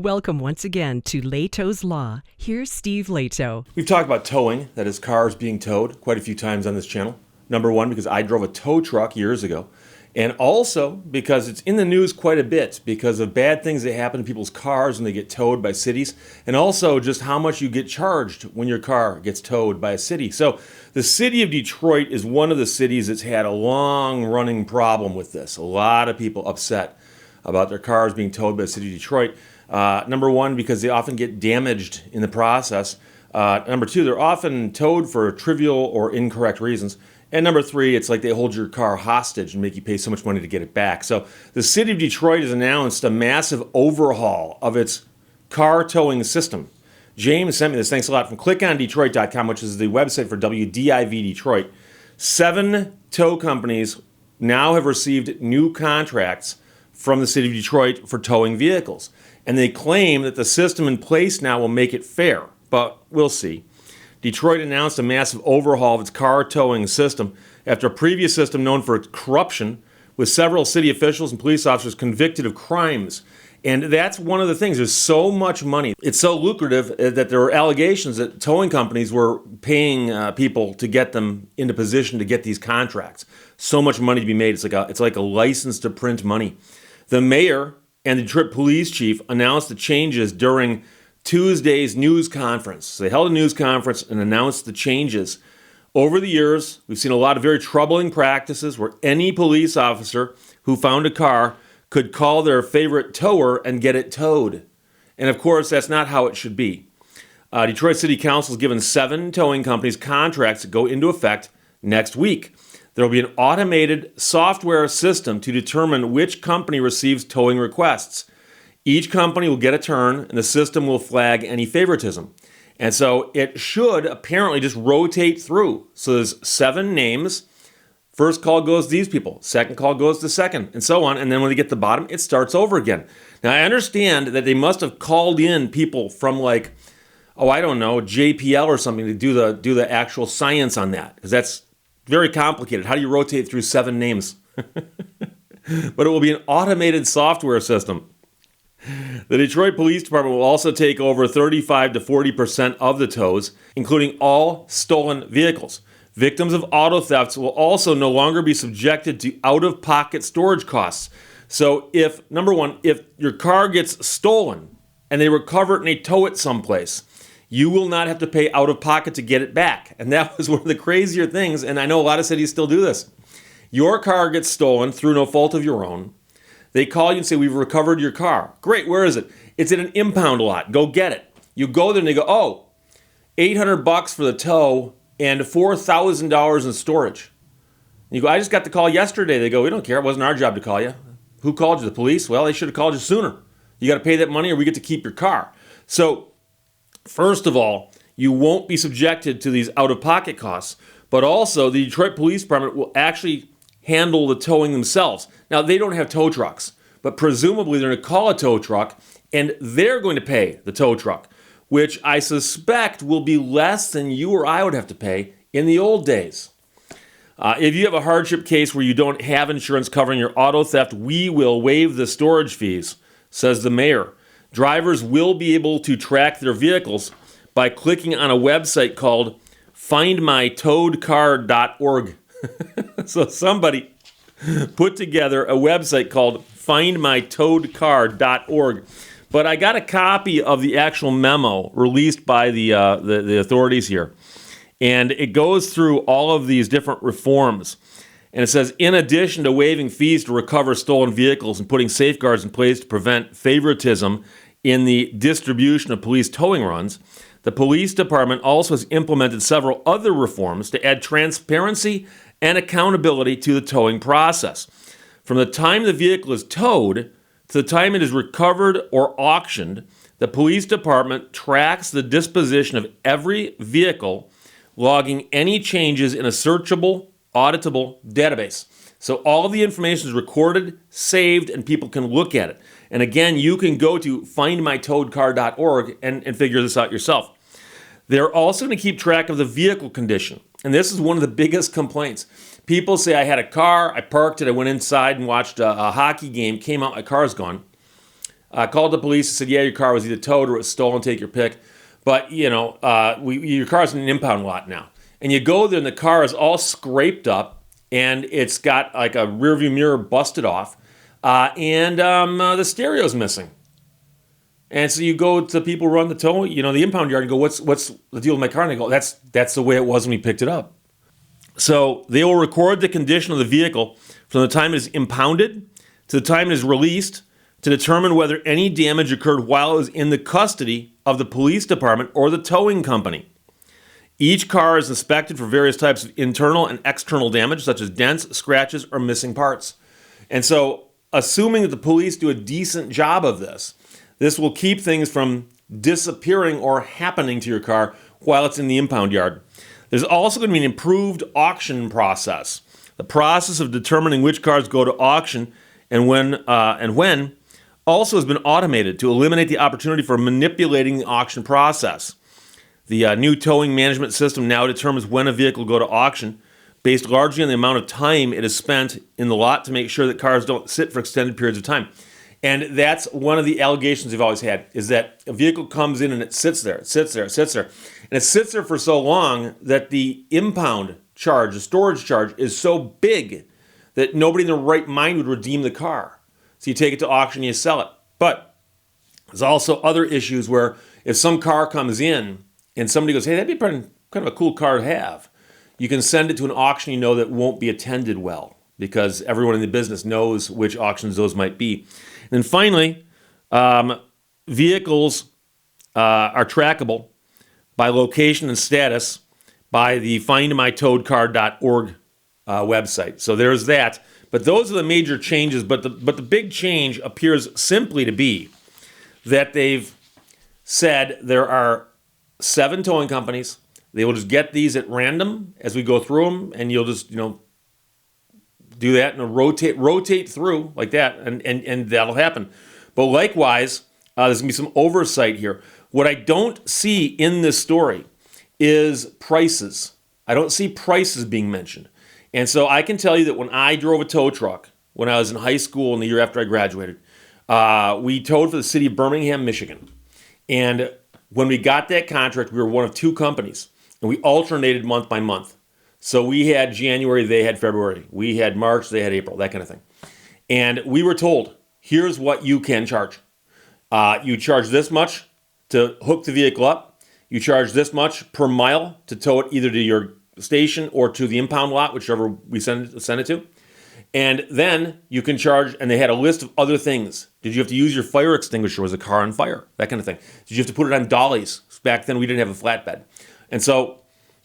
Welcome once again to Lehto's Law. Here's Steve Lehto. We've talked about towing, that is cars being towed, quite a few times on this channel. Number one, because I drove a tow truck years ago. And also because it's in the news quite a bit because of bad things that happen to people's cars when they get towed by cities. And also just how much you get charged when your car gets towed by a city. So the city of Detroit is one of the cities that's had a long-running problem with this. A lot of people upset about their cars being towed by the city of Detroit. Number one, because they often get damaged in the process. Number two, they're often towed for trivial or incorrect reasons. And number three, it's like they hold your car hostage and make you pay so much money to get it back. So the city of Detroit has announced a massive overhaul of its car towing system. James sent me this, thanks a lot, from clickondetroit.com, which is the website for WDIV Detroit. 7 tow companies now have received new contracts from the city of Detroit for towing vehicles. And they claim that the system in place now will make it fair, but we'll see. Detroit announced a massive overhaul of its car towing system after a previous system known for its corruption, with several city officials and police officers convicted of crimes. And that's one of the things. There's so much money. It's so lucrative that there were allegations that towing companies were paying people to get them into position to get these contracts. So much money to be made. It's like a license to print money. The mayor and the Detroit police chief announced the changes during Tuesday's news conference. So they held a news conference and announced the changes. Over the years, we've seen a lot of very troubling practices where any police officer who found a car could call their favorite tower and get it towed. And of course, that's not how it should be. Detroit City Council has given 7 towing companies contracts that go into effect next week. There will be an automated software system to determine which company receives towing requests. Each company will get a turn, and the system will flag any favoritism. And so it should apparently just rotate through. So there's 7 names. First call goes to these people. Second call goes to second, and so on. And then when they get to the bottom, it starts over again. Now, I understand that they must have called in people from JPL or something to do the actual science on that, because that's very complicated. How do you rotate through 7 names? But it will be an automated software system. The Detroit Police Department will also take over 35 to 40% of the tows, including all stolen vehicles. Victims of auto thefts will also no longer be subjected to out-of-pocket storage costs. So if your car gets stolen and they recover it and they tow it someplace, you will not have to pay out of pocket to get it back. And that was one of the crazier things, and I know a lot of cities still do this. Your car gets stolen through no fault of your own. They call you and say, we've recovered your car. Great, where is it? It's in an impound lot. Go get it. You go there and they go, $800 for the tow and $4,000 in storage. And you go, I just got the call yesterday. They go, we don't care. It wasn't our job to call you. Who called you? The police? Well, they should have called you sooner. You got to pay that money or we get to keep your car. So, first of all, you won't be subjected to these out-of-pocket costs, but also the Detroit Police Department will actually handle the towing themselves. Now, they don't have tow trucks, but presumably they're going to call a tow truck, and they're going to pay the tow truck, which I suspect will be less than you or I would have to pay in the old days. If you have a hardship case where you don't have insurance covering your auto theft, we will waive the storage fees, says the mayor. Drivers will be able to track their vehicles by clicking on a website called findmytowedcar.org. So somebody put together a website called findmytowedcar.org. But I got a copy of the actual memo released by the authorities here. And it goes through all of these different reforms. And it says, in addition to waiving fees to recover stolen vehicles and putting safeguards in place to prevent favoritism in the distribution of police towing runs, the police department also has implemented several other reforms to add transparency and accountability to the towing process. From the time the vehicle is towed to the time it is recovered or auctioned, the police department tracks the disposition of every vehicle, logging any changes in a searchable, auditable database. So all of the information is recorded, saved, and people can look at it. And again, you can go to findmytowedcar.org and figure this out yourself. They're also going to keep track of the vehicle condition. And this is one of the biggest complaints. People say, I had a car, I parked it, I went inside and watched a hockey game, came out, my car's gone. called the police and said, yeah, your car was either towed or it was stolen, take your pick. But, your car's in an impound lot now. And you go there and the car is all scraped up and it's got like a rearview mirror busted off and the stereo's missing. And so you go to people who run the tow, the impound yard and go, what's the deal with my car? And they go, that's the way it was when we picked it up. So they will record the condition of the vehicle from the time it is impounded to the time it is released to determine whether any damage occurred while it was in the custody of the police department or the towing company. Each car is inspected for various types of internal and external damage, such as dents, scratches, or missing parts. And so, assuming that the police do a decent job of this will keep things from disappearing or happening to your car while it's in the impound yard. There's also going to be an improved auction process. The process of determining which cars go to auction and when also has been automated to eliminate the opportunity for manipulating the auction process. The new towing management system now determines when a vehicle will go to auction based largely on the amount of time it is spent in the lot to make sure that cars don't sit for extended periods of time. And that's one of the allegations we've always had, is that a vehicle comes in and it sits there. And it sits there for so long that the impound charge, the storage charge, is so big that nobody in their right mind would redeem the car. So you take it to auction, you sell it. But there's also other issues where if some car comes in and somebody goes, hey, that'd be kind of a cool car to have, you can send it to an auction that won't be attended well because everyone in the business knows which auctions those might be. And then finally, vehicles are trackable by location and status by the findmytowedcar.org website. So there's that. But those are the major changes. But the big change appears simply to be that they've said there are 7 towing companies. They will just get these at random as we go through them, and you'll just do that and rotate through like that, and that'll happen. But likewise, there's gonna be some oversight here. What I don't see in this story is prices. I don't see prices being mentioned. And so I can tell you that when I drove a tow truck when I was in high school and the year after I graduated, we towed for the city of Birmingham, Michigan. And when we got that contract, we were one of 2 companies, and we alternated month by month. So we had January, they had February. We had March, they had April, that kind of thing. And we were told, here's what you can charge. You charge this much to hook the vehicle up. You charge this much per mile to tow it either to your station or to the impound lot, whichever we send it to. And then you can charge, and they had a list of other things. Did you have to use your fire extinguisher? Was the car on fire? That kind of thing. Did you have to put it on dollies? Back then we didn't have a flatbed. And so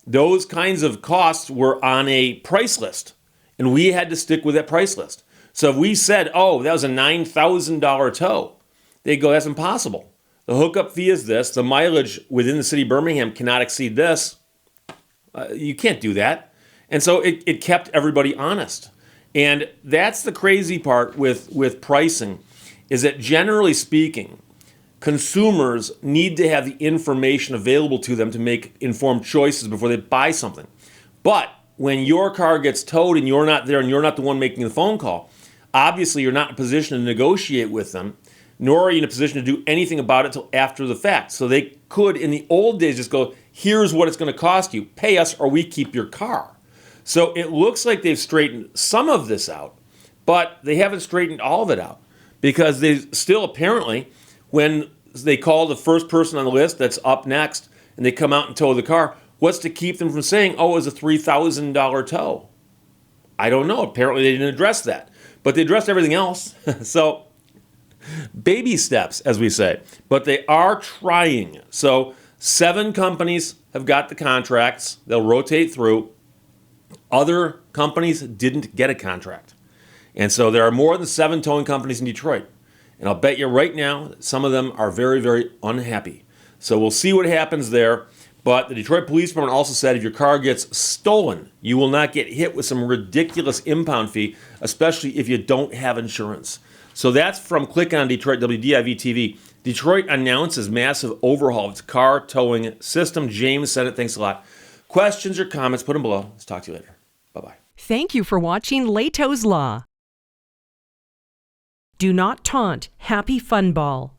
those kinds of costs were on a price list, and we had to stick with that price list. So if we said, oh, that was a $9,000 tow, they'd go, that's impossible. The hookup fee is this. The mileage within the city of Birmingham cannot exceed this. You can't do that. And so it kept everybody honest. And that's the crazy part with pricing, is that generally speaking, consumers need to have the information available to them to make informed choices before they buy something. But when your car gets towed and you're not there and you're not the one making the phone call, obviously you're not in a position to negotiate with them, nor are you in a position to do anything about it until after the fact. So they could, in the old days, just go, here's what it's going to cost you. Pay us or we keep your car. So it looks like they've straightened some of this out, but they haven't straightened all of it out, because they still apparently, when they call the first person on the list that's up next and they come out and tow the car, what's to keep them from saying, oh, it was a $3,000 tow? I don't know. Apparently they didn't address that, but they addressed everything else. So baby steps, as we say, but they are trying. So 7 companies have got the contracts. They'll rotate through. Other companies didn't get a contract. And so there are more than 7 towing companies in Detroit. And I'll bet you right now that some of them are very, very unhappy. So we'll see what happens there. But the Detroit Police Department also said if your car gets stolen, you will not get hit with some ridiculous impound fee, especially if you don't have insurance. So that's from Click on Detroit, WDIV TV. Detroit announces massive overhaul of its car towing system. James said it. Thanks a lot. Questions or comments, put them below. Let's talk to you later. Bye-bye. Thank you for watching Lehto's Law. Do not taunt Happy Fun Ball.